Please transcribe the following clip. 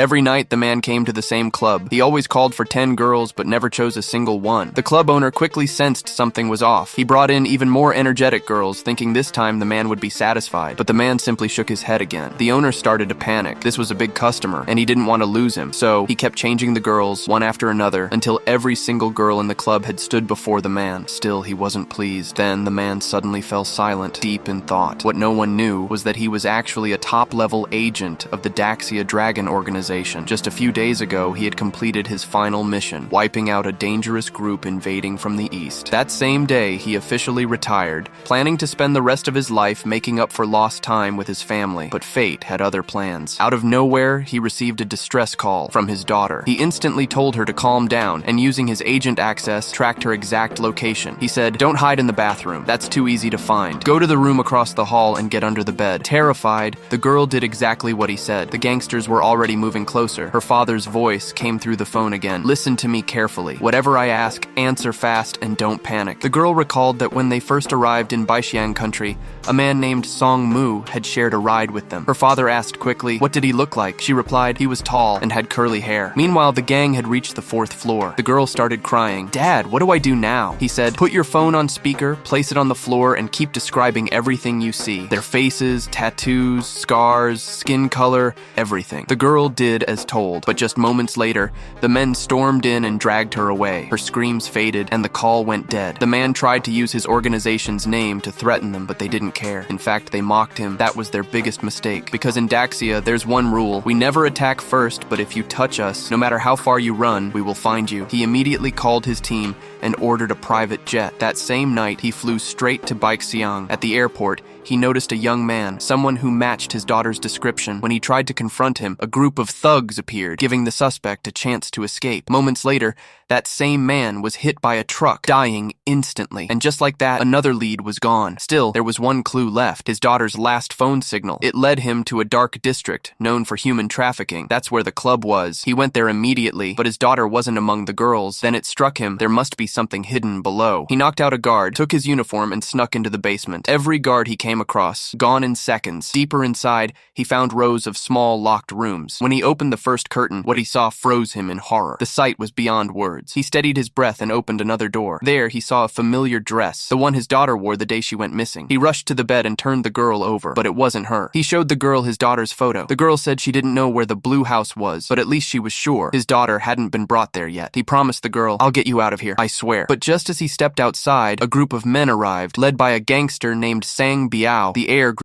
Every night, the man came to the same club. He always called for 10 girls, but never chose a single one. The club owner quickly sensed something was off. He brought in even more energetic girls, thinking this time the man would be satisfied. But the man simply shook his head again. The owner started to panic. This was a big customer, and he didn't want to lose him. So he kept changing the girls, one after another, until every single girl in the club had stood before the man. Still, he wasn't pleased. Then the man suddenly fell silent, deep in thought. What no one knew was that he was actually a top-level agent of the Daxia Dragon organization. Just a few days ago, he had completed his final mission, wiping out a dangerous group invading from the east. That same day, he officially retired, planning to spend the rest of his life making up for lost time with his family. But fate had other plans. Out of nowhere, he received a distress call from his daughter. He instantly told her to calm down, and using his agent access, tracked her exact location. He said, "Don't hide in the bathroom. That's too easy to find. Go to the room across the hall and get under the bed." Terrified, the girl did exactly what he said. The gangsters were already moving closer. Her father's voice came through the phone again. "Listen to me carefully. Whatever I ask, answer fast and don't panic." The girl recalled that when they first arrived in Baixiang country, a man named Song Mu had shared a ride with them. Her father asked quickly, "What did he look like?" She replied, "He was tall and had curly hair." Meanwhile, the gang had reached the 4th floor. The girl started crying. "Dad, what do I do now?" He said, "Put your phone on speaker, place it on the floor, and keep describing everything you see. Their faces, tattoos, scars, skin color, everything." The girl did as told, but just moments later, the men stormed in and dragged her away. Her screams faded, and the call went dead. The man tried to use his organization's name to threaten them, but they didn't care. In fact, they mocked him. That was their biggest mistake. Because in Daxia, there's one rule. We never attack first, but if you touch us, no matter how far you run, we will find you. He immediately called his team and ordered a private jet. That same night, he flew straight to Baixiang. At the airport, he noticed a young man, someone who matched his daughter's description. When he tried to confront him, a group of thugs appeared, giving the suspect a chance to escape. Moments later, that same man was hit by a truck, dying instantly. And just like that, another lead was gone. Still, there was one clue left, his daughter's last phone signal. It led him to a dark district, known for human trafficking. That's where the club was. He went there immediately, but his daughter wasn't among the girls. Then it struck him there must be something hidden below. He knocked out a guard, took his uniform, and snuck into the basement. Every guard he came across, gone in seconds. Deeper inside, he found rows of small, locked rooms. When he opened the first curtain, what he saw froze him in horror. The sight was beyond words. He steadied his breath and opened another door. There, he saw a familiar dress, the one his daughter wore the day she went missing. He rushed to the bed and turned the girl over, but it wasn't her. He showed the girl his daughter's photo. The girl said she didn't know where the blue house was, but at least she was sure his daughter hadn't been brought there yet. He promised the girl, "I'll get you out of here, I swear." But just as he stepped outside, a group of men arrived, led by a gangster named Sang Biao. The air